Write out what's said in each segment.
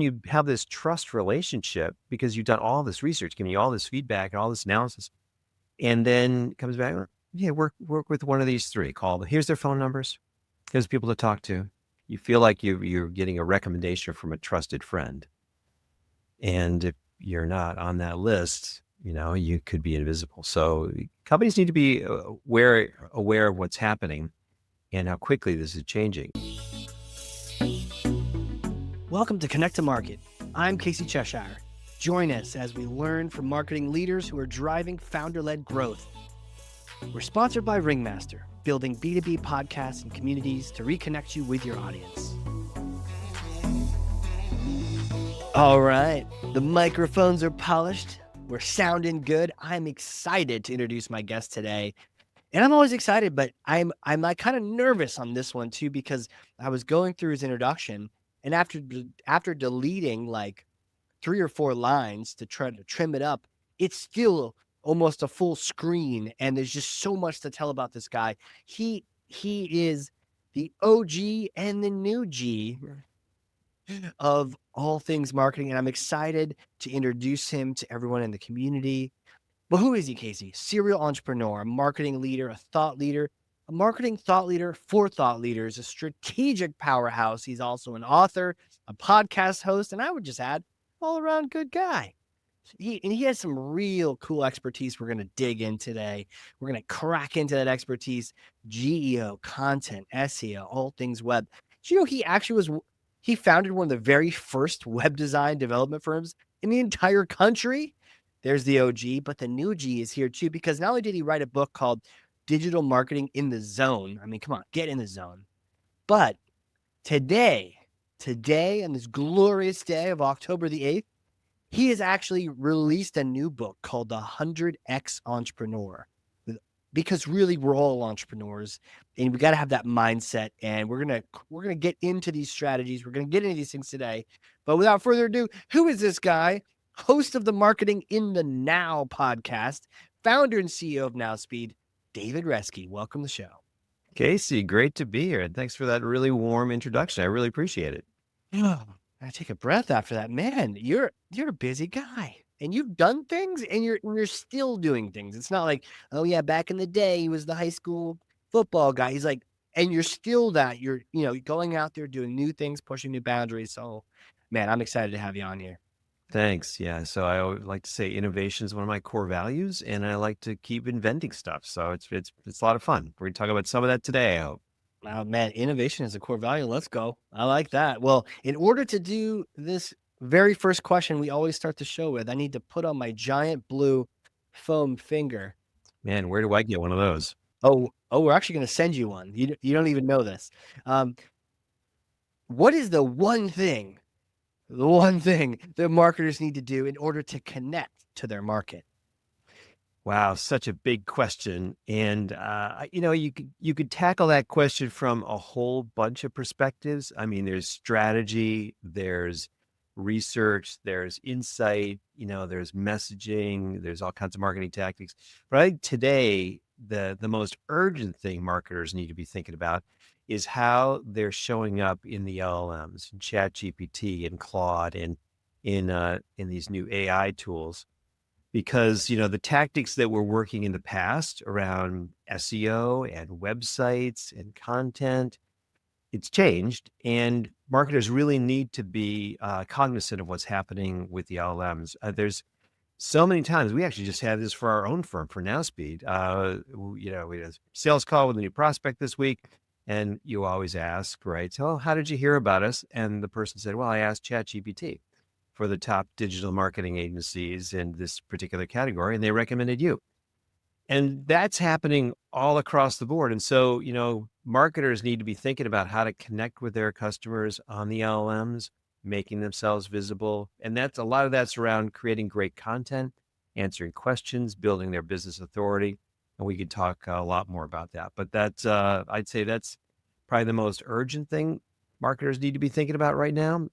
You have this trust relationship because you've done all this research, giving you all this feedback and all this analysis, and then comes back, yeah, work with one of these three. Here's their phone numbers. Here's people to talk to. You feel like you're getting a recommendation from a trusted friend. And if you're not on that list, you could be invisible. So companies need to be aware of what's happening and how quickly this is changing. Welcome to Connect to Market. I'm Casey Cheshire. Join us as we learn from marketing leaders who are driving founder-led growth. We're sponsored by Ringmaster, building B2B podcasts and communities to reconnect you with your audience. All right, the microphones are polished. We're sounding good. I'm excited to introduce my guest today. And I'm always excited, but I'm like kind of nervous on this one too, because I was going through his introduction, and after deleting like 3 or 4 lines to try to trim it up, it's still almost a full screen, and there's just so much to tell about this guy. He is the OG and the new G of all things marketing, and I'm excited to introduce him to everyone in the community. Well, who is he, Casey? Serial entrepreneur, a marketing leader, a marketing thought leader for thought leaders, a strategic powerhouse. He's also an author, a podcast host, and I would just add, all-around good guy. He has some real cool expertise we're going to dig in today. We're going to crack into that expertise, GEO, content, SEO, all things web. Do you know he founded one of the very first web design development firms in the entire country? There's the OG, but the new G is here too, because not only did he write a book called Digital Marketing in the Zone. I mean, come on, get in the zone. But today, on this glorious day of October the 8th, he has actually released a new book called The 100X Entrepreneur. Because really, we're all entrepreneurs, and we got to have that mindset. And we're gonna get into these strategies. We're gonna get into these things today. But without further ado, who is this guy? Host of the Marketing in the Now podcast, founder and CEO of Nowspeed, David Reske. Welcome to the show. Casey, great to be here. And thanks for that really warm introduction. I really appreciate it. I take a breath after that. Man, you're a busy guy, and you've done things, and you're still doing things. It's not like, oh yeah, back in the day he was the high school football guy. He's like, and you're still that. You're going out there doing new things, pushing new boundaries. So, man, I'm excited to have you on here. Thanks. Yeah. So I always like to say innovation is one of my core values, and I like to keep inventing stuff. So it's a lot of fun. We're going to talk about some of that today, I hope. Oh, man, innovation is a core value. Let's go. I like that. Well, in order to do this very first question, we always start the show with, I need to put on my giant blue foam finger. Man, where do I get one of those? Oh, we're actually going to send you one. You don't even know this. What is the one thing that marketers need to do in order to connect to their market? Wow, such a big question. And, you could tackle that question from a whole bunch of perspectives. I mean, there's strategy, there's research, there's insight, there's messaging, there's all kinds of marketing tactics. But I think today, the most urgent thing marketers need to be thinking about is how they're showing up in the LLMs, ChatGPT and Claude and in these new AI tools. Because, the tactics that were working in the past around SEO and websites and content, it's changed. And marketers really need to be cognizant of what's happening with the LLMs. There's so many times, we actually just had this for our own firm, for Nowspeed. We had a sales call with a new prospect this week. And you always ask, right? So, how did you hear about us? And the person said, well, I asked ChatGPT for the top digital marketing agencies in this particular category, and they recommended you. And that's happening all across the board. And so, marketers need to be thinking about how to connect with their customers on the LLMs, making themselves visible. And a lot of that's around creating great content, answering questions, building their business authority. And we could talk a lot more about that. But I'd say that's probably the most urgent thing marketers need to be thinking about right now.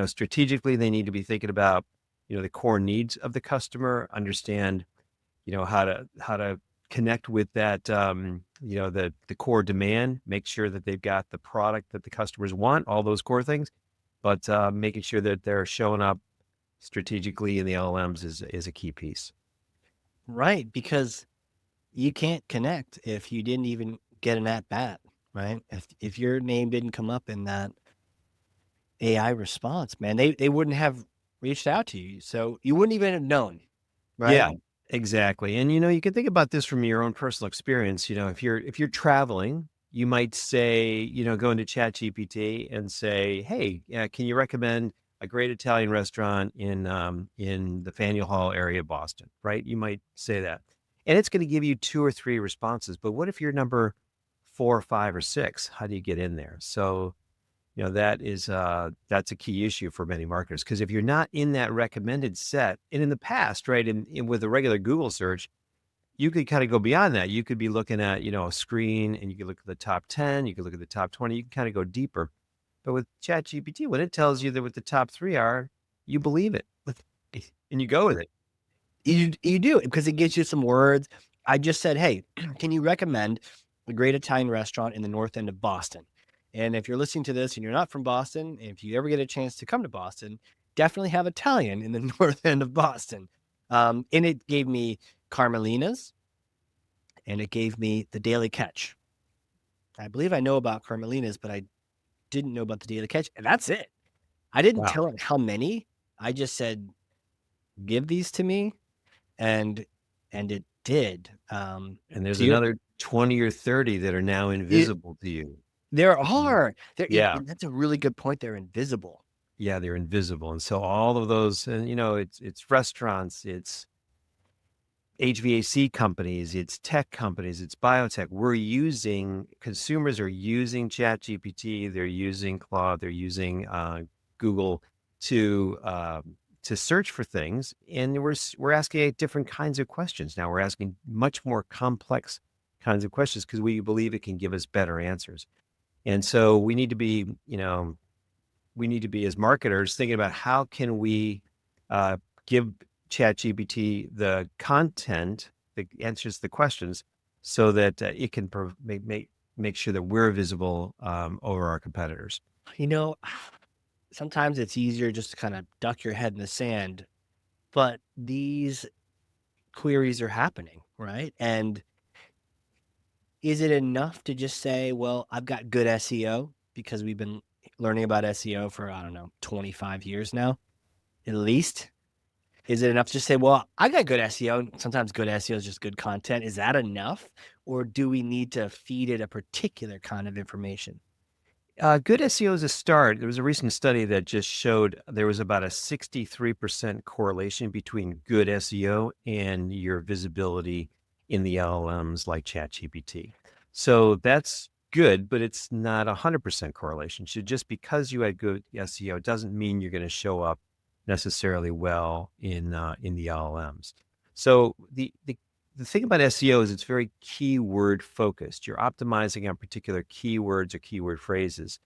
Strategically, they need to be thinking about, the core needs of the customer, understand, how to connect with that, the core demand, make sure that they've got the product that the customers want, all those core things. but making sure that they're showing up strategically in the LLMs is a key piece. Right, because you can't connect if you didn't even get an at bat, right? If your name didn't come up in that AI response, man, they wouldn't have reached out to you. So you wouldn't even have known, right? Yeah, exactly. And you can think about this from your own personal experience. If you're traveling, you might say, go into ChatGPT and say, "Hey, can you recommend a great Italian restaurant in the Faneuil Hall area of Boston?" Right? You might say that, and it's going to give you two or three responses. But what if you're number four, or five, or six? How do you get in there? So that's a key issue for many marketers, because if you're not in that recommended set, and in the past, right, with a regular Google search, you could kind of go beyond that. You could be looking at, a screen, and you could look at the top 10, you could look at the top 20, you can kind of go deeper. But with ChatGPT, when it tells you that what the top three are, you believe it and you go with it. You do, because it gives you some words. I just said, hey, can you recommend a great Italian restaurant in the north end of Boston? And if you're listening to this and you're not from Boston, if you ever get a chance to come to Boston, definitely have Italian in the north end of Boston. And it gave me Carmelina's, and it gave me the Daily Catch. I believe I know about Carmelina's, but I didn't know about the Daily Catch, and that's it. I didn't Wow. tell it how many. I just said, give these to me, and it did. And there's To your, another 20 or 30 that are now it, invisible to you. there Mhm. are there. Yeah. And that's a really good point. They're invisible. Yeah, they're invisible. And so all of those, and it's restaurants, it's HVAC companies, it's tech companies, it's biotech. Consumers are using ChatGPT, they're using Claude, they're using Google to search for things, and we're asking different kinds of questions now. We're asking much more complex kinds of questions because we believe it can give us better answers. And so we need to be, as marketers, thinking about how can we give ChatGPT the content that answers the questions, so that it can make sure that we're visible over our competitors. You know, sometimes it's easier just to kind of duck your head in the sand, but these queries are happening, right? And is it enough to just say, well, I've got good SEO, because we've been learning about SEO for, I don't know, 25 years now, at least? Is it enough to just say, well, I got good SEO? Sometimes good SEO is just good content. Is that enough? Or do we need to feed it a particular kind of information? Good SEO is a start. There was a recent study that just showed there was about a 63% correlation between good SEO and your visibility in the LLMs like ChatGPT. So that's good, but it's not 100% correlation. So just because you had good SEO doesn't mean you're going to show up necessarily well in the LLMs. So the thing about SEO is it's very keyword focused. You're optimizing on particular keywords or keyword phrases.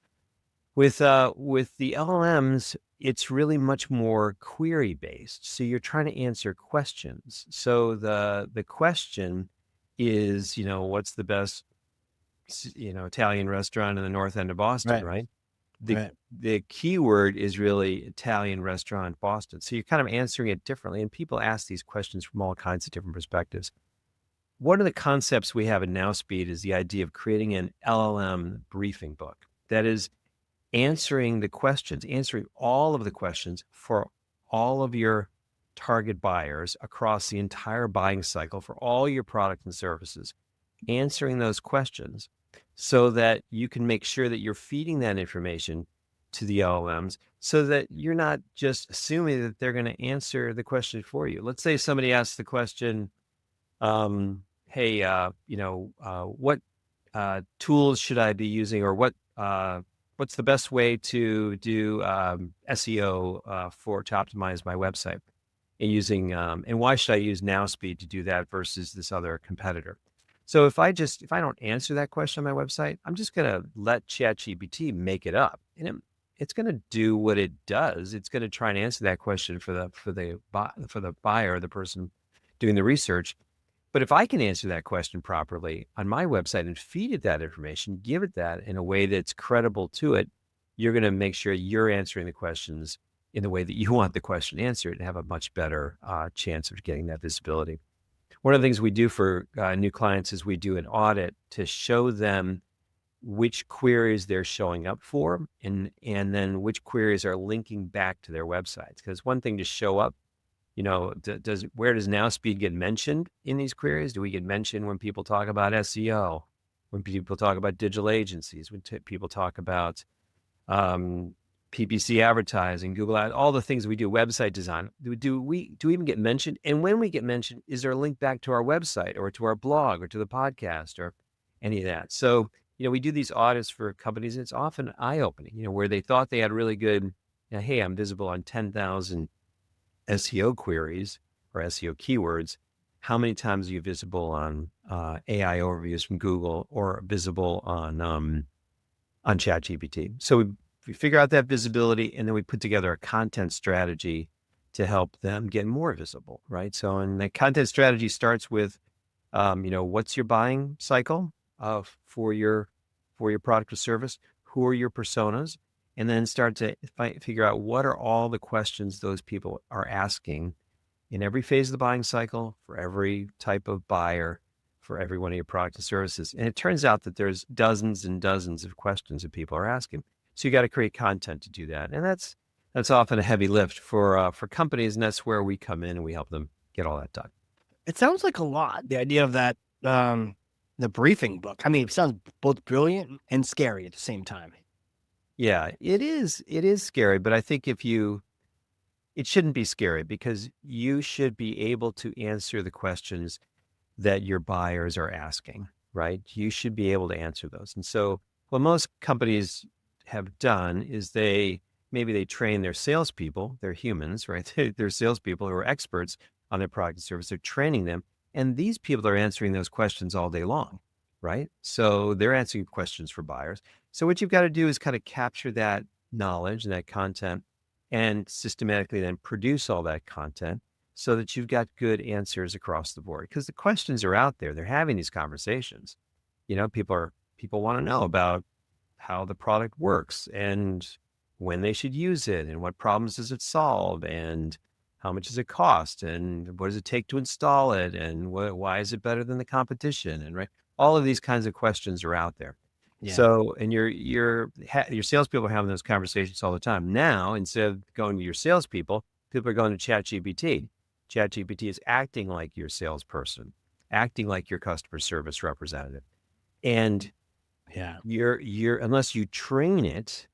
With the LLMs, it's really much more query based. So you're trying to answer questions. So the question is, what's the best Italian restaurant in the north end of Boston, Right, right? The right. the keyword is really Italian restaurant Boston. So you're kind of answering it differently. And people ask these questions from all kinds of different perspectives. One of the concepts we have in Nowspeed is the idea of creating an LLM briefing book. That is answering all of the questions for all of your target buyers across the entire buying cycle for all your products and services, answering those questions so that you can make sure that you're feeding that information to the LLMs, so that you're not just assuming that they're going to answer the question for you. Let's say somebody asks the question, hey, what tools should I be using, or what's the best way to do SEO to optimize my website, and why should I use Nowspeed to do that versus this other competitor? So if I don't answer that question on my website, I'm just going to let ChatGPT make it up, and it's going to do what it does. It's going to try and answer that question for the buyer, the person doing the research. But if I can answer that question properly on my website and feed it that information, give it that in a way that's credible to it, you're going to make sure you're answering the questions in the way that you want the question answered and have a much better chance of getting that visibility. One of the things we do for new clients is we do an audit to show them which queries they're showing up for, and then which queries are linking back to their websites. Because one thing to show up, where does Nowspeed get mentioned in these queries? Do we get mentioned when people talk about SEO, when people talk about digital agencies, when people talk about PPC advertising, Google Ads, all the things we do, website design? Do we even get mentioned? And when we get mentioned, is there a link back to our website or to our blog or to the podcast or any of that? So, we do these audits for companies, and it's often eye-opening, where they thought they had really good, hey, I'm visible on 10,000 SEO queries or SEO keywords. How many times are you visible on AI overviews from Google or visible on ChatGPT? So we figure out that visibility, and then we put together a content strategy to help them get more visible, right? So, and the content strategy starts with, what's your buying cycle for your product or service? Who are your personas? And then start to figure out what are all the questions those people are asking in every phase of the buying cycle for every type of buyer for every one of your products and services. And it turns out that there's dozens and dozens of questions that people are asking. So you got to create content to do that. And that's often a heavy lift for companies. And that's where we come in and we help them get all that done. It sounds like a lot, the idea of that, the briefing book. I mean, it sounds both brilliant and scary at the same time. Yeah, it is. It is scary, but I think it shouldn't be scary because you should be able to answer the questions that your buyers are asking, right? You should be able to answer those. And so what most companies have done is maybe they train their salespeople, they're humans, right? They're salespeople who are experts on their product and service. They're training them. And these people are answering those questions all day long, right? So they're answering questions for buyers. So what you've got to do is kind of capture that knowledge and that content and systematically then produce all that content so that you've got good answers across the board. Because the questions are out there. They're having these conversations. People want to know about how the product works and when they should use it and what problems does it solve and how much does it cost and what does it take to install it and why is it better than the competition, and right, all of these kinds of questions are out there. Yeah. So, and your salespeople are having those conversations all the time. Now, instead of going to your salespeople, people are going to ChatGPT. ChatGPT is acting like your salesperson, acting like your customer service representative. And Yeah. you're unless you train it,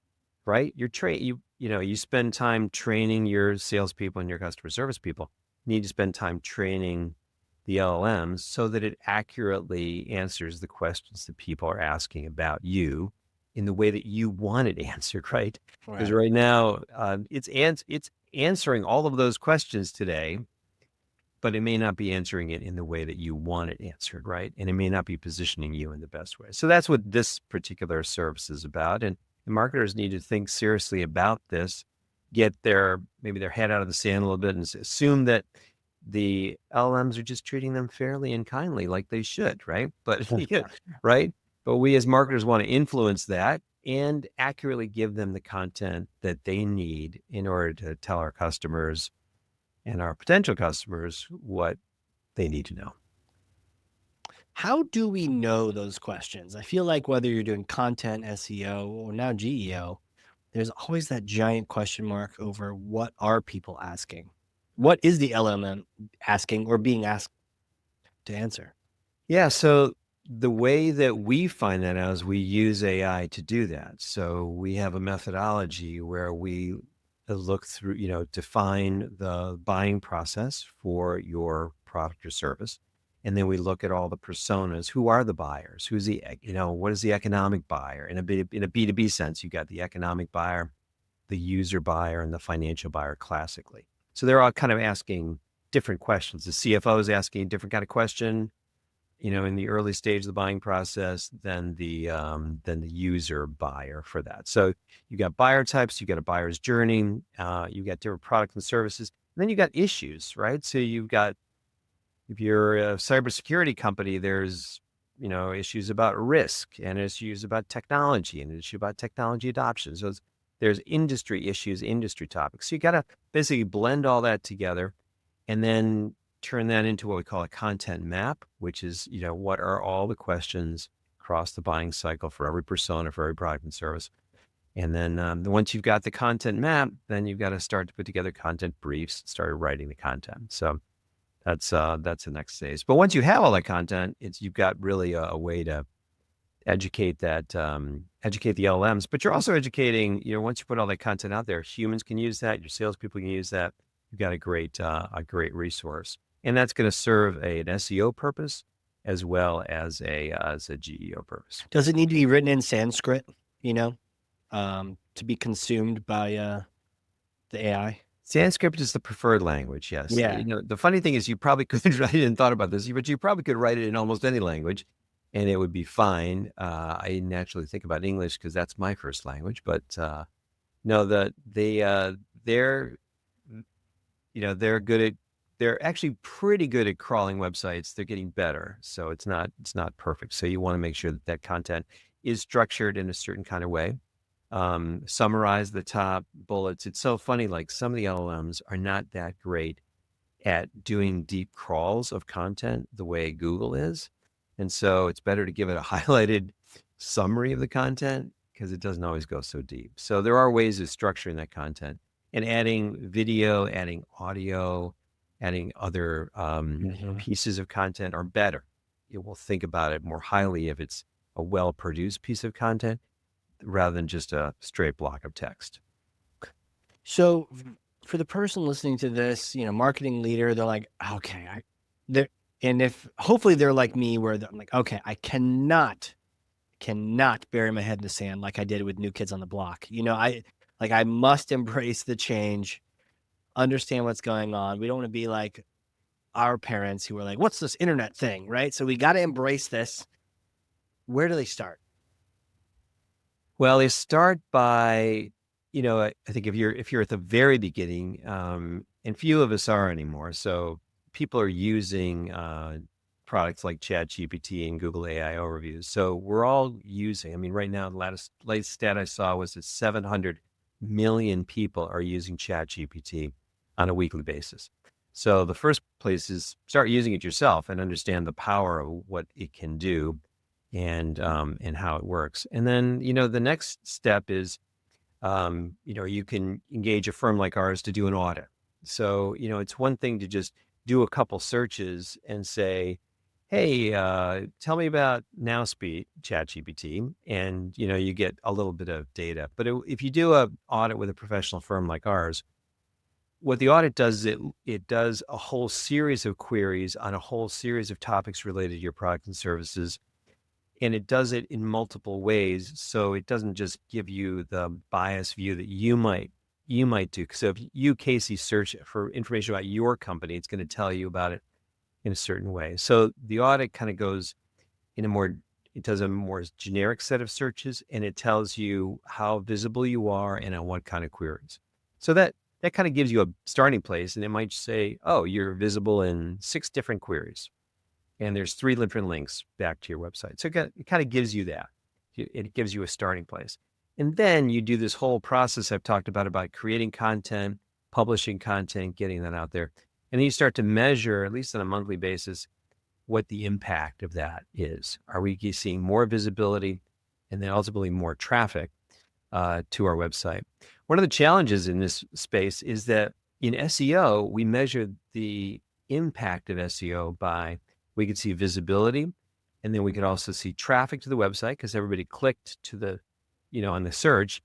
right? You spend time training your salespeople and your customer service people. You need to spend time training the LLMs so that it accurately answers the questions that people are asking about you in the way that you want it answered, right? Because Right. right now, it's answering all of those questions today, but it may not be answering it in the way that you want it answered, right? And it may not be positioning you in the best way. So that's what this particular service is about. And marketers need to think seriously about this, get maybe their head out of the sand a little bit and assume that the LLMs are just treating them fairly and kindly like they should, right? But yeah, right? But we as marketers want to influence that and accurately give them the content that they need in order to tell our customers and our potential customers what they need to know. How do we know those questions? I feel like whether you're doing content, SEO, or now GEO, there's always that giant question mark over what are people asking? What is the LLM asking or being asked to answer? Yeah, so the way that we find that out is we use AI to do that. So we have a methodology where we look through, define the buying process for your product or service. And then we look at all the personas. Who are the buyers? What is the economic buyer? In a B2B sense, you got the economic buyer, the user buyer, and the financial buyer classically. So they're all kind of asking different questions. The CFO is asking a different kind of question, in the early stage of the buying process than the user buyer for that. So you got buyer types, you got a buyer's journey, you got different products and services, and then you got issues, right? So you've got, if you're a cybersecurity company, there's issues about risk and issues about technology and an issue about technology adoption. So there's industry issues, industry topics. So you got to basically blend all that together and then turn that into what we call a content map, which is, what are all the questions across the buying cycle for every persona, for every product and service. And then once you've got the content map, then you've got to start to put together content briefs, start writing the content. So that's the next phase. But once you have all that content, you've got really a way to educate educate the LLMs. But you're also educating, once you put all that content out there, humans can use that, your salespeople can use that. You've got a great resource, and that's going to serve an SEO purpose as well as a GEO purpose. Does it need to be written in Sanskrit, to be consumed by the AI? Sanskrit is the preferred language, yes. Yeah. The funny thing is you probably could, I hadn't thought about this, but you probably could write it in almost any language and it would be fine. I naturally think about English because that's my first language, but no, they're actually pretty good at crawling websites. They're getting better. So it's not perfect. So you want to make sure that content is structured in a certain kind of way. Summarize the top bullets. It's so funny, like some of the LLMs are not that great at doing deep crawls of content the way Google is. And so it's better to give it a highlighted summary of the content because it doesn't always go so deep. So there are ways of structuring that content and adding video, adding audio, adding other pieces of content are better. You will think about it more highly if it's a well-produced piece of content rather than just a straight block of text. So for the person listening to this, marketing leader, they're like, okay, and if hopefully they're like me where I'm like, okay, I cannot bury my head in the sand like I did with New Kids on the Block. I must embrace the change, understand what's going on. We don't want to be like our parents who were like, what's this internet thing, right? So we got to embrace this. Where do they start? Well, they start by, I think if you're at the very beginning, and few of us are anymore. So people are using products like ChatGPT and Google AI overviews. So we're all using, right now, the latest stat I saw was that 700 million people are using ChatGPT on a weekly basis. So the first place is start using it yourself and understand the power of what it can do and how it works. And then, the next step is, you can engage a firm like ours to do an audit. So, it's one thing to just do a couple searches and say, hey, tell me about Nowspeed, ChatGPT, and, you get a little bit of data. But if you do an audit with a professional firm like ours, what the audit does is it does a whole series of queries on a whole series of topics related to your product and services. And it does it in multiple ways. So it doesn't just give you the biased view that you might do. So if you, Casey, search for information about your company, it's going to tell you about it in a certain way. So the audit kind of goes in it does a more generic set of searches, and it tells you how visible you are and on what kind of queries. So that kind of gives you a starting place, and it might say, oh, you're visible in 6 different queries. And there's 3 different links back to your website. So it kind of gives you that. It gives you a starting place. And then you do this whole process I've talked about creating content, publishing content, getting that out there. And then you start to measure, at least on a monthly basis, what the impact of that is. Are we seeing more visibility and then ultimately more traffic to our website? One of the challenges in this space is that in SEO, we measure the impact of SEO by we could see visibility, and then we could also see traffic to the website because everybody clicked to the, on the search,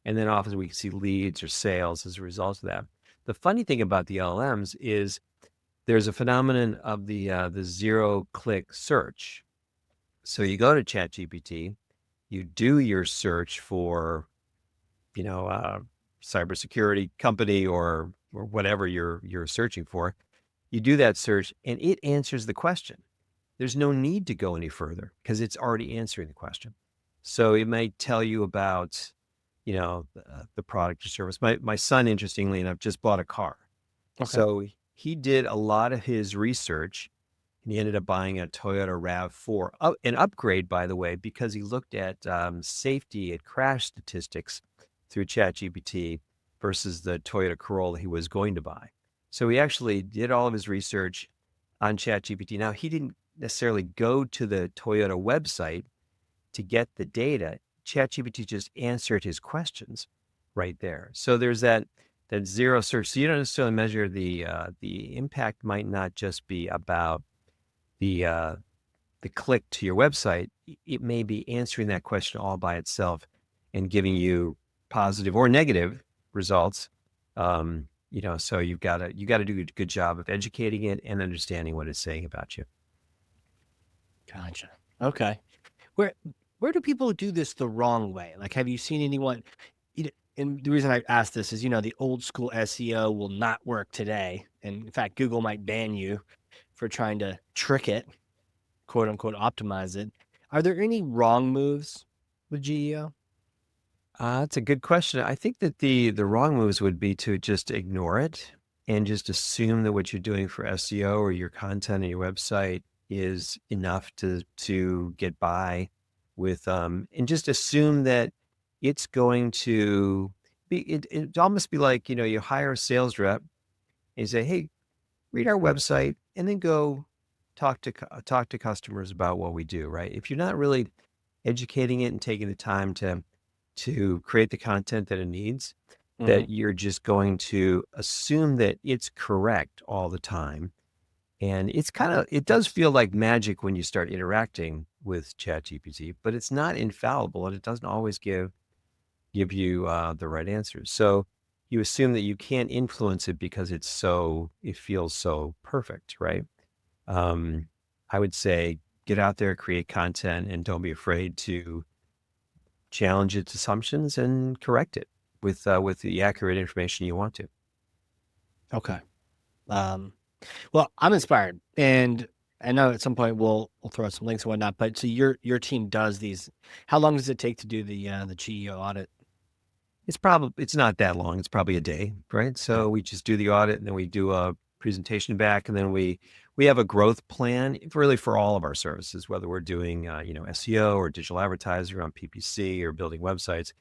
and then often we can see leads or sales as a result of that. The funny thing about the LLMs is there's a phenomenon of the 0-click search. So you go to ChatGPT, you do your search for, cybersecurity company or whatever you're searching for. You do that search and it answers the question. There's no need to go any further because it's already answering the question. So it might tell you about, the product or service. My son, interestingly enough, just bought a car. Okay. So he did a lot of his research and he ended up buying a Toyota RAV4, an upgrade, by the way, because he looked at safety, at crash statistics through ChatGPT versus the Toyota Corolla he was going to buy. So he actually did all of his research on ChatGPT. Now, he didn't necessarily go to the Toyota website to get the data. ChatGPT just answered his questions right there. So there's that zero search. So you don't necessarily measure the impact. Might not just be about the click to your website. It may be answering that question all by itself and giving you positive or negative results. So you got to do a good job of educating it and understanding what it's saying about you. Gotcha. Okay. Where where do people do this the wrong way? Like, have you seen anyone? And the reason I ask this is, the old school SEO will not work today, and in fact, Google might ban you for trying to trick it, quote unquote, optimize it. Are there any wrong moves with GEO? That's a good question. I think that the wrong moves would be to just ignore it and just assume that what you're doing for SEO or your content on your website is enough to get by with and just assume that it's going to be it almost be like, you hire a sales rep and you say, "Hey, read our website and then go talk to customers about what we do," right? If you're not really educating it and taking the time to create the content that it needs, Hmm. that you're just going to assume that it's correct all the time. And it does feel like magic when you start interacting with ChatGPT, but it's not infallible and it doesn't always give you the right answers. So you assume that you can't influence it because it feels so perfect, right? Um, I would say get out there, create content, and don't be afraid to challenge its assumptions and correct it with the accurate information you want to. Okay. Um, well, I'm inspired, and I know at some point we'll throw out some links and whatnot. But so your team does these. How long does it take to do the GEO audit? It's not that long. It's probably a day, right? Yeah. So we just do the audit and then we do a presentation back, and then we have a growth plan really for all of our services, whether we're doing SEO or digital advertising on PPC or building websites.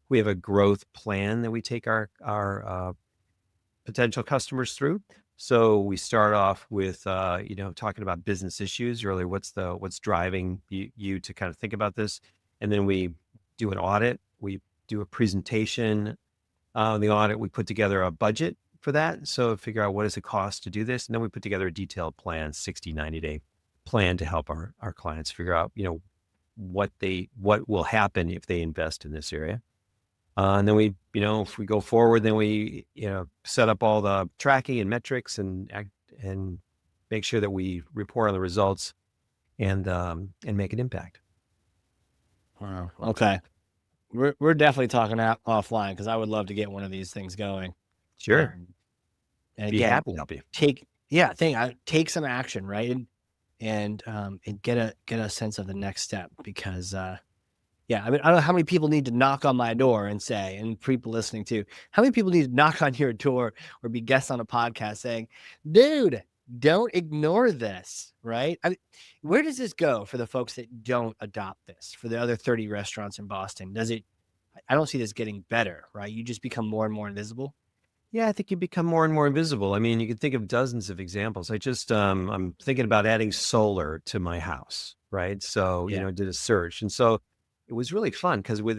We have a growth plan that we take our potential customers through. So we start off with talking about business issues, really what's driving you to kind of think about this, and then we do an audit. We do a presentation. The audit, we put together a budget for that. So figure out what does it cost to do this, and then we put together a detailed plan, 60, 90-day plan to help our clients figure out what will happen if they invest in this area. And then if we go forward, then we, set up all the tracking and metrics and make sure that we report on the results and make an impact. Wow. Okay. We're definitely talking out offline because I would love to get one of these things going. Sure. Um, and Be again, happy to help you. take some action, right? And get a sense of the next step because yeah, I mean, I don't know how many people need to knock on my door and say, and people listening too, how many people need to knock on your door or be guests on a podcast saying, dude, don't ignore this, right? I mean, where does this go for the folks that don't adopt this, for the other 30 restaurants in Boston? I don't see this getting better, right? You just become more and more invisible. Yeah, I think you become more and more invisible. I mean, you can think of dozens of examples. I'm thinking about adding solar to my house, right? So, Yeah. did a search. And so it was really fun because with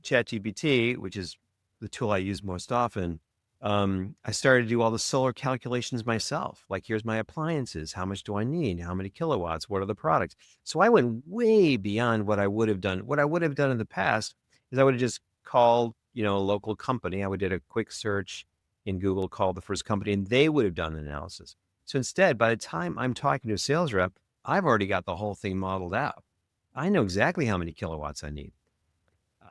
ChatGPT, which is the tool I use most often, I started to do all the solar calculations myself. Like, here's my appliances. How much do I need? How many kilowatts? What are the products? So I went way beyond what I would have done. What I would have done in the past is I would have just called, a local company. I would did a quick search in Google, called the first company, and they would have done an analysis. So instead, by the time I'm talking to a sales rep, I've already got the whole thing modeled out. I know exactly how many kilowatts I need.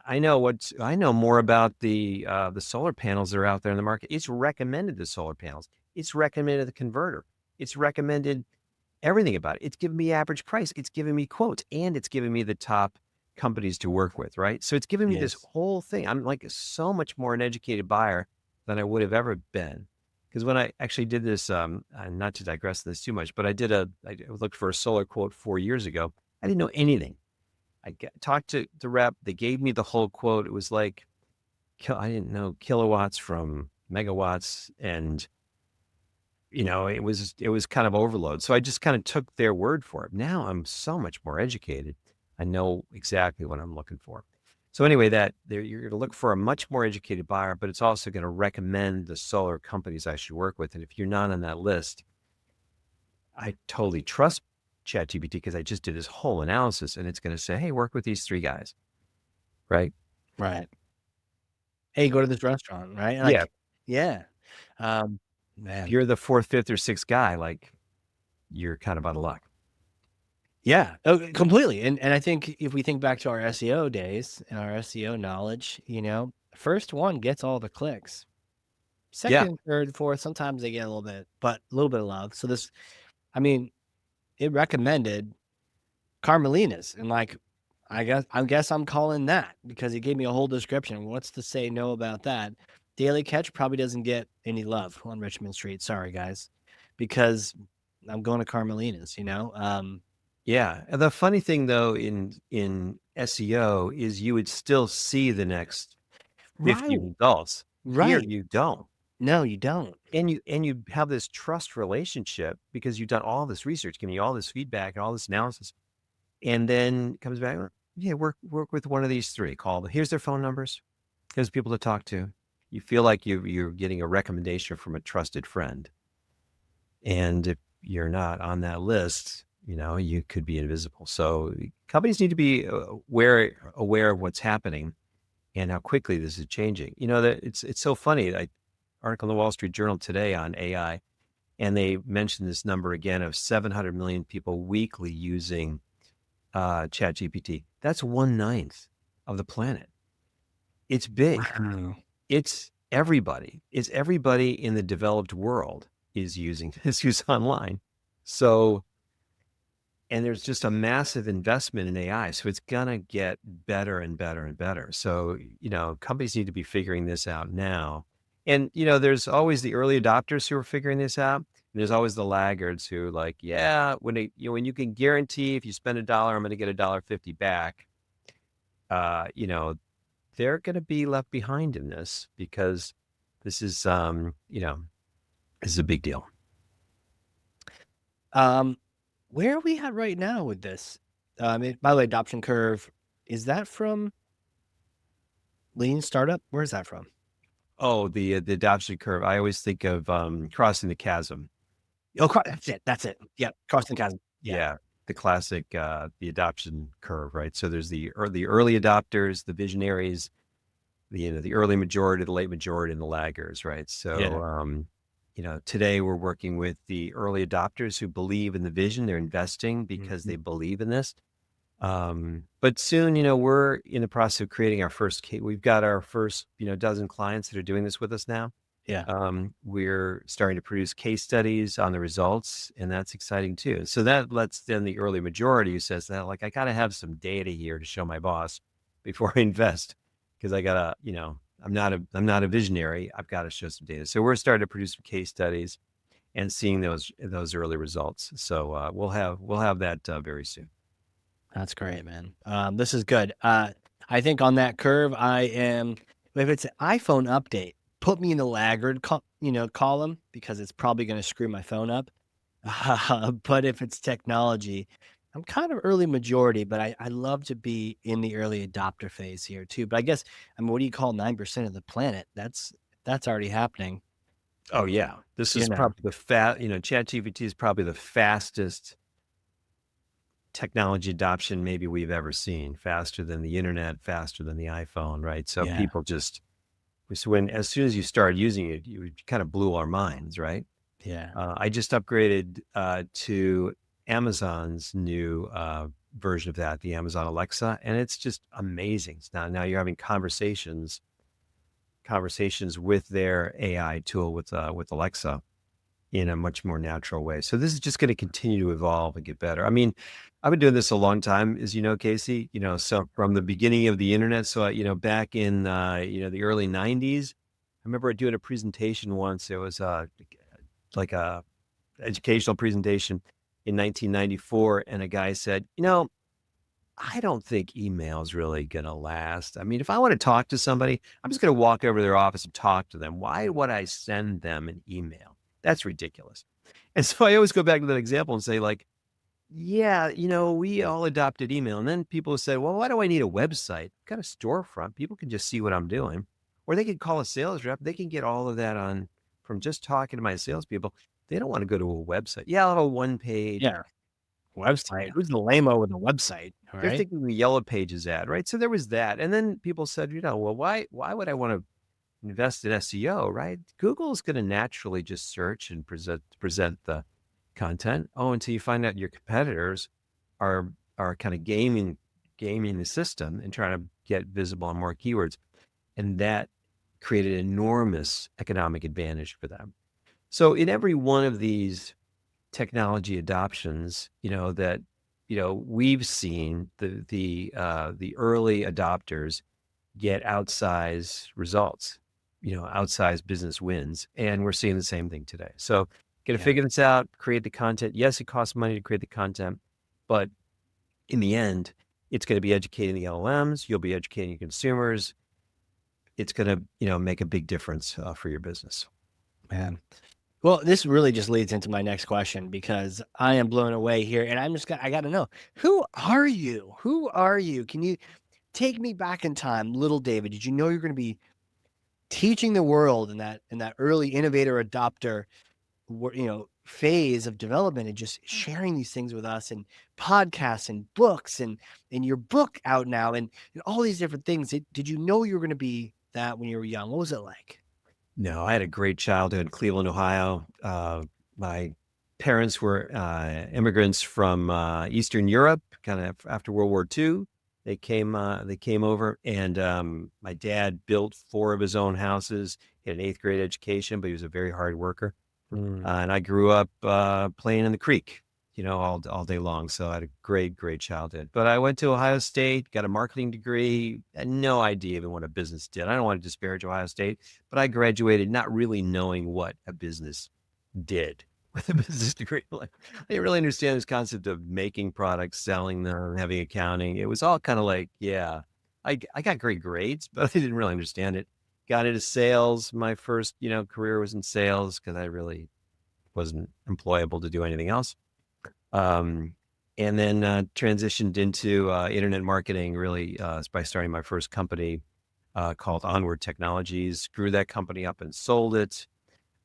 I know more about the solar panels that are out there in the market. It's recommended the solar panels. It's recommended the converter. It's recommended everything about it. It's giving me average price. It's giving me quotes, and it's giving me the top companies to work with, right? So it's giving me this Yes. whole thing. I'm like so much more an educated buyer than I would have ever been. Because when I actually did this, not to digress this too much, but I looked for a solar quote 4 years ago. I didn't know anything. Talked to the rep. They gave me the whole quote. It was like I didn't know kilowatts from megawatts, and it was kind of overload. So I just kind of took their word for it. Now I'm so much more educated. I know exactly what I'm looking for. So anyway, you're going to look for a much more educated buyer, but it's also going to recommend the solar companies I should work with. And if you're not on that list, I totally trust ChatGPT because I just did this whole analysis, and it's going to say, hey, work with these three guys, right? Right. Hey, go to this restaurant, right? Yeah. Like, yeah. If Man. you're the fourth, fifth, or sixth guy, like, you're kind of out of luck. Yeah. Oh, completely. And I think if we think back to our SEO days and our SEO knowledge, first one gets all the clicks. Yeah. Second, third, fourth, sometimes they get a little bit of love. So I mean, it recommended Carmelina's, and like, I guess I'm calling that because he gave me a whole description. What's to say no about that? Daily Catch probably doesn't get any love on Richmond Street. Sorry, guys, because I'm going to Carmelina's. Yeah. And the funny thing though, in SEO is you would still see the next 50 Right, results. Here right. you don't. No, you don't. And you have this trust relationship because you've done all this research, giving you all this feedback and all this analysis. And then it comes back, yeah, work with one of these three. Here's their phone numbers. Here's people to talk to. You feel like you're getting a recommendation from a trusted friend. And if you're not on that list, you could be invisible. So companies need to be aware of what's happening and how quickly this is changing. That it's so funny. Article in the Wall Street Journal today on AI, and they mentioned this number again of 700 million people weekly using ChatGPT. That's 1/9 of the planet. It's big. Wow. It's everybody. It's everybody in the developed world is using this use online. So, and there's just a massive investment in AI. So it's going to get better and better and better. So, companies need to be figuring this out now. And, there's always the early adopters who are figuring this out. And there's always the laggards who are like, yeah, when you can guarantee if you spend $1, I'm going to get $1.50 back. Uh, you know, they're going to be left behind in this because this is, this is a big deal. Where are we at right now with this? By the way, adoption curve, is that from Lean Startup? Where is that from? Oh, the adoption curve. I always think of crossing the chasm. Oh, that's it. That's it. Yeah, crossing the chasm. Yeah, Yeah, the classic the adoption curve, right? So there's the early adopters, the visionaries, the early majority, the late majority, and the laggers, right? So yeah. today we're working with the early adopters who believe in the vision. They're investing because they Mhm. believe in this. But soon, we're in the process of creating our first case. We've got our first, dozen clients that are doing this with us now. Yeah. We're starting to produce case studies on the results, and that's exciting too. So that lets then the early majority who says that, like, I got to have some data here to show my boss before I invest, because I gotta, I'm not a visionary. I've got to show some data. So we're starting to produce some case studies and seeing those early results. So we'll have that very soon. That's great, man. This is good. I think on that curve, if it's an iPhone update, put me in the laggard, column because it's probably going to screw my phone up. But if it's technology, I'm kind of early majority, but I love to be in the early adopter phase here too. But I guess, what do you call 9% of the planet? That's already happening. Oh yeah, this You is know. probably ChatGPT is probably the fastest technology adoption maybe we've ever seen, faster than the internet, faster than the iPhone, right? So Yeah. people just, so as soon as you started using it, you kind of blew our minds, right? Yeah. I just upgraded to Amazon's new version of that, the Amazon Alexa, and it's just amazing. Now you're having conversations with their AI tool with Alexa in a much more natural way. So this is just going to continue to evolve and get better. I mean, I've been doing this a long time, as you know, Casey. So from the beginning of the internet. So back in the early '90s, I remember doing a presentation once. It was like a educational presentation in 1994, and a guy said, I don't think email is really going to last. I mean, if I want to talk to somebody, I'm just going to walk over to their office and talk to them. Why would I send them an email? That's ridiculous. And so I always go back to that example and say, like, yeah, we all adopted email. And then people say, well, why do I need a website? I've got a storefront. People can just see what I'm doing. Or they can call a sales rep. They can get all of that on from just talking to my salespeople. They don't want to go to a website. Yeah, I'll have a one page. Yeah. Website. Who's the lame-o with a website? All They're right. thinking the Yellow Pages ad, right? So there was that. And then people said, well, why would I want to invest in SEO, right? Google's going to naturally just search and present the content. Oh, until you find out your competitors are kind of gaming the system and trying to get visible on more keywords. And that created enormous economic advantage for them. So in every one of these technology adoptions, that we've seen the early adopters get outsized results, outsized business wins, and we're seeing the same thing today. So, got to Yeah. figure this out, create the content. Yes, it costs money to create the content, but in the end, it's going to be educating the LLMs. You'll be educating consumers. It's going to, make a big difference for your business. Man. Well, this really just leads into my next question because I am blown away here, and I got to know, who are you? Who are you? Can you take me back in time, little David? Did you know you're going to be teaching the world in that early innovator adopter, phase of development, and just sharing these things with us, and podcasts and books, and your book out now, and all these different things? Did you know you were going to be that when you were young? What was it like? No, I had a great childhood in Cleveland, Ohio. My parents were immigrants from Eastern Europe, kind of after World War II. They came over, and my dad built 4 of his own houses. He had an 8th grade education, but he was a very hard worker. Mm. And I grew up playing in the creek, all day long. So I had a great childhood. But I went to Ohio State, got a marketing degree, had no idea even what a business did. I don't want to disparage Ohio State, but I graduated not really knowing what a business did with a business degree. Like, I didn't really understand this concept of making products, selling them, having accounting. It was all kind of like, yeah, I got great grades, but I didn't really understand it. Got into sales. My first, career was in sales because I really wasn't employable to do anything else. Um, and then transitioned into internet marketing really by starting my first company called Onward Technologies. Grew that company up and sold it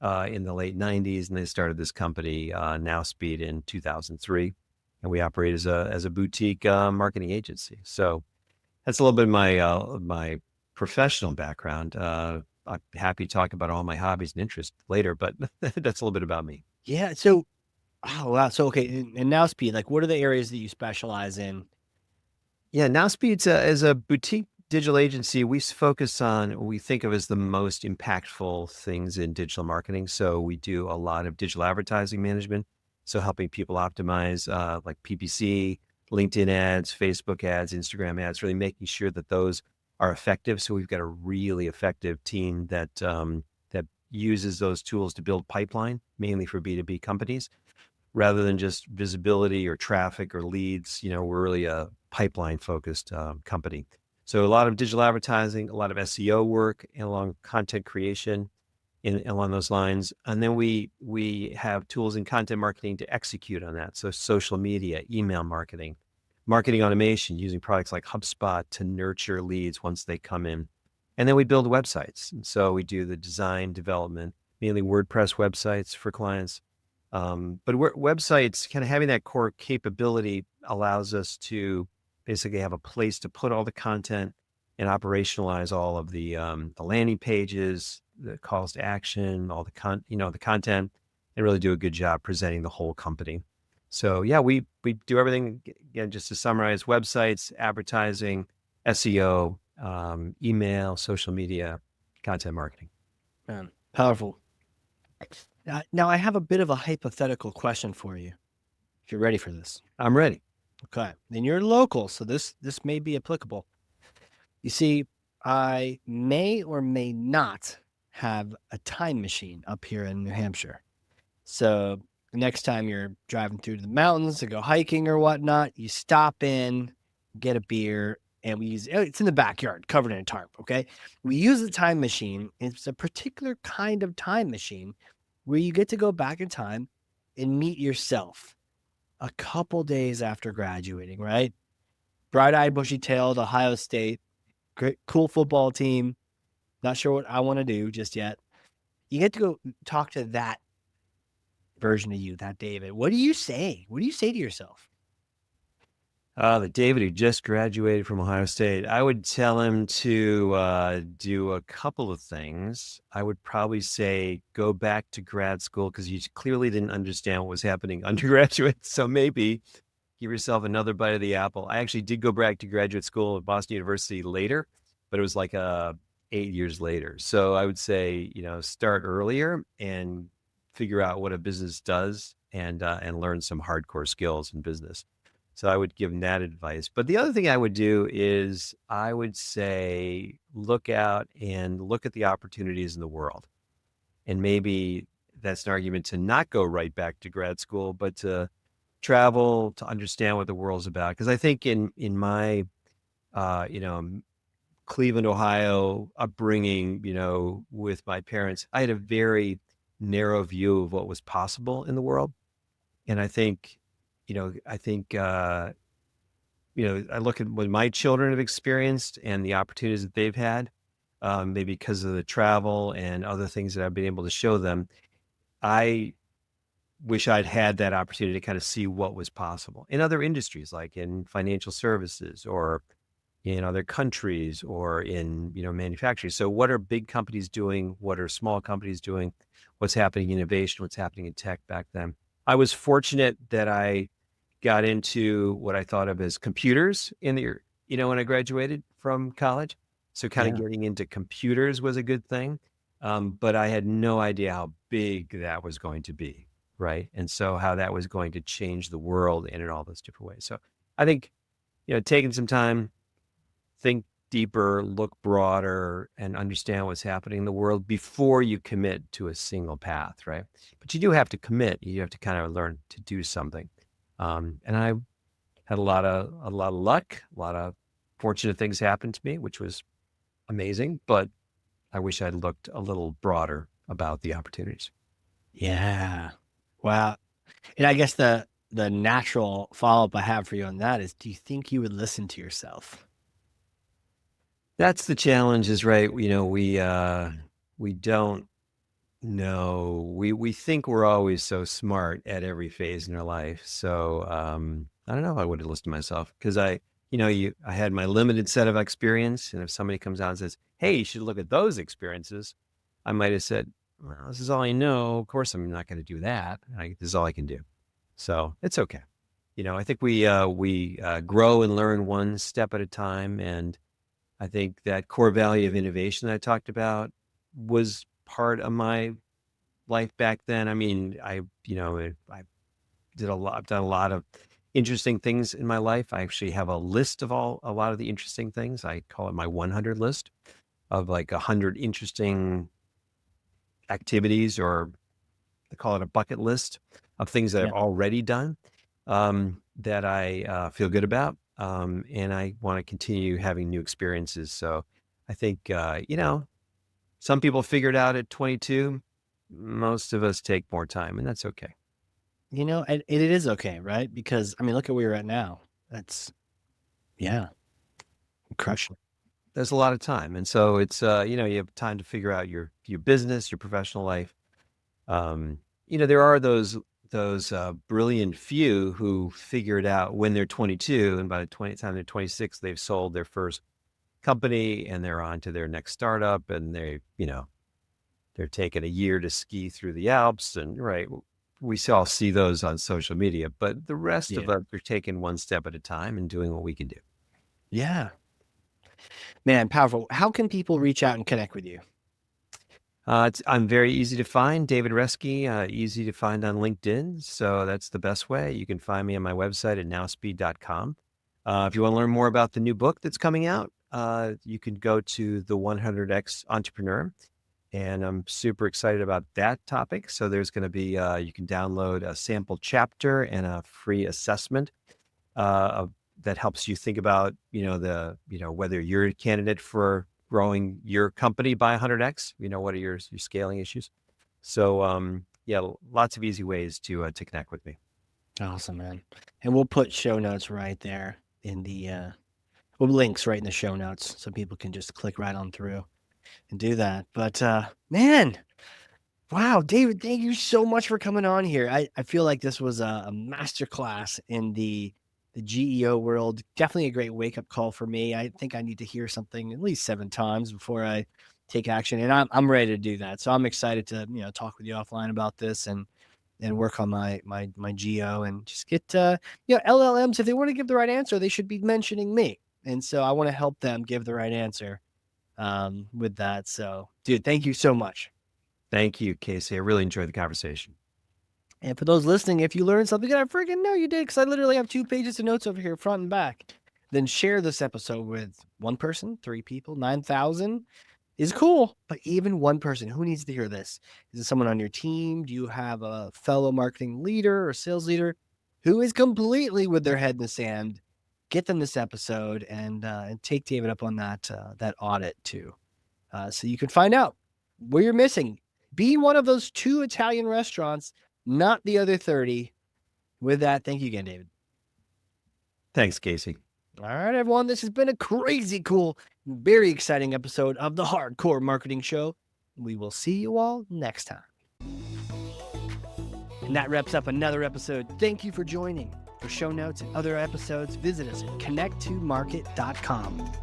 in the late 90s, and then started this company, Nowspeed, in 2003. And we operate as a boutique marketing agency. So that's a little bit of my professional background. I'm happy to talk about all my hobbies and interests later, but that's a little bit about me. Yeah. So, oh wow. So okay, and now speed. Like, what are the areas that you specialize in? Yeah, Nowspeed's is a boutique digital agency. We focus on what we think of as the most impactful things in digital marketing. So we do a lot of digital advertising management. So helping people optimize like PPC, LinkedIn ads, Facebook ads, Instagram ads, really making sure that those are effective. So we've got a really effective team that uses those tools to build pipeline, mainly for B2B companies rather than just visibility or traffic or leads. We're really a pipeline focused company. So a lot of digital advertising, a lot of SEO work, and along content creation along those lines. And then we have tools in content marketing to execute on that. So social media, email marketing, marketing automation using products like HubSpot to nurture leads once they come in. And then we build websites. And so we do the design, development, mainly WordPress websites for clients, but websites, kind of having that core capability allows us to basically have a place to put all the content and operationalize all of the landing pages, the calls to action, all the content, and really do a good job presenting the whole company. So yeah, we do everything. Again, just to summarize: websites, advertising, SEO, email, social media, content marketing. Powerful. Now, I have a bit of a hypothetical question for you. If you're ready for this, I'm ready. okay. And you're local, so this may be applicable. You see, I may or may not have a time machine up here in New Hampshire. So next time you're driving through the mountains to go hiking or whatnot, you stop in. get a beer, and we use it's in the backyard, covered in a tarp. Okay, we use the time machine. It's a particular kind of time machine where you get to go back in time and meet yourself a couple days after graduating. Right, bright-eyed, bushy-tailed, Ohio State, great, cool football team. Not sure what I want to do just yet. You get to go talk to that version of you, that David. What do you say? What do you say to yourself? The David who just graduated from Ohio State, I would tell him to do a couple of things. I would probably say go back to grad school because you clearly didn't understand what was happening undergraduate. So maybe give yourself another bite of the apple. I actually did go back to graduate school at Boston University later, but it was like 8 years later. So I would say, start earlier and figure out what a business does and learn some hardcore skills in business. So I would give them that advice. But the other thing I would do is I would say look out and look at the opportunities in the world. And maybe that's an argument to not go right back to grad school, but to travel to understand what the world's about. Because I think in my you know Cleveland, Ohio upbringing, with my parents, I had a very narrow view of what was possible in the world. And I think, I look at what my children have experienced and the opportunities that they've had, maybe because of the travel and other things that I've been able to show them. I wish I'd had that opportunity to kind of see what was possible in other industries, like in financial services or in other countries or in, manufacturing. So what are big companies doing? What are small companies doing? What's happening in innovation? What's happening in tech back then? I was fortunate that I got into what I thought of as computers when I graduated from college. So kind of Yeah. getting into computers was a good thing. But I had no idea how big that was going to be. Right. And so how that was going to change the world and in all those different ways. So I think, taking some time, think deeper, look broader, and understand what's happening in the world before you commit to a single path, right? But you do have to commit. You have to kind of learn to do something. And I had a lot of luck, a lot of fortunate things happen to me, which was amazing. But I wish I'd looked a little broader about the opportunities. Yeah. Wow. And I guess the natural follow-up I have for you on that is, do you think you would listen to yourself? That's the challenge, is right. We don't know. We think we're always so smart at every phase in our life. So I don't know if I would have listened to myself because I had my limited set of experience, and if somebody comes out and says, "Hey, you should look at those experiences," I might have said, "Well, this is all I know. Of course, I'm not going to do that. This is all I can do." So it's okay. I think we grow and learn one step at a time, and I think that core value of innovation that I talked about was part of my life back then. I mean, I did a lot. I've done a lot of interesting things in my life. I actually have a list of a lot of the interesting things. I call it my 100 list of like 100 interesting activities, or I call it a bucket list of things that I've Yeah. already done, that I feel good about. And I want to continue having new experiences. So I think, some people figure it out at 22. Most of us take more time, and that's okay. And it is okay, right? Because I mean, look at where you're at now. That's yeah, crushing it. There's a lot of time, and so it's you have time to figure out your business, your professional life. There are those brilliant few who figure it out when they're 22, and by the time they're 26, they've sold their first company and they're on to their next startup, and they're taking a year to ski through the Alps, and right, we all see those on social media, but the rest of Yeah. us are taking one step at a time and doing what we can do. Yeah. Man, powerful. How can people reach out and connect with you? I'm very easy to find, David Reske, easy to find on LinkedIn. So that's the best way. You can find me on my website at nowspeed.com. If you want to learn more about the new book that's coming out, you can go to the 100X Entrepreneur. And I'm super excited about that topic. So there's going to be, you can download a sample chapter and a free assessment of that helps you think about, whether you're a candidate for growing your company by 100x, what are your scaling issues? So, yeah, lots of easy ways to connect with me. Awesome, man. And we'll put show notes right there in the links right in the show notes so people can just click right on through and do that. But man, wow, David, thank you so much for coming on here. I feel like this was a masterclass in the GEO world. Definitely a great wake up call for me. I think I need to hear something at least 7 times before I take action, and I'm ready to do that. So I'm excited to talk with you offline about this and work on my GEO and just get LLMs, if they want to give the right answer, they should be mentioning me, and so I want to help them give the right answer with that. So, dude, thank you so much. Thank you, Casey. I really enjoyed the conversation. And for those listening, if you learned something, and I freaking know you did, because I literally have 2 pages of notes over here, front and back, then share this episode with 1 person, 3 people, 9,000 is cool. But even 1 person, who needs to hear this? Is it someone on your team? Do you have a fellow marketing leader or sales leader who is completely with their head in the sand? Get them this episode and take David up on that audit too, so you can find out where you're missing. Be one of those 2 Italian restaurants, not the other 30. With that, thank you again, David. Thanks, Casey. All right, everyone. This has been a crazy cool, very exciting episode of the Hardcore Marketing Show. We will see you all next time. And that wraps up another episode. Thank you for joining. For show notes and other episodes, visit us at connect2market.com.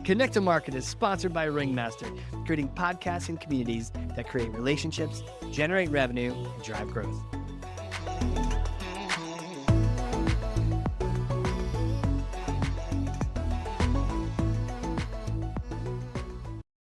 Connect to Market is sponsored by Ringmaster, creating podcasts and communities that create relationships, generate revenue, and drive growth.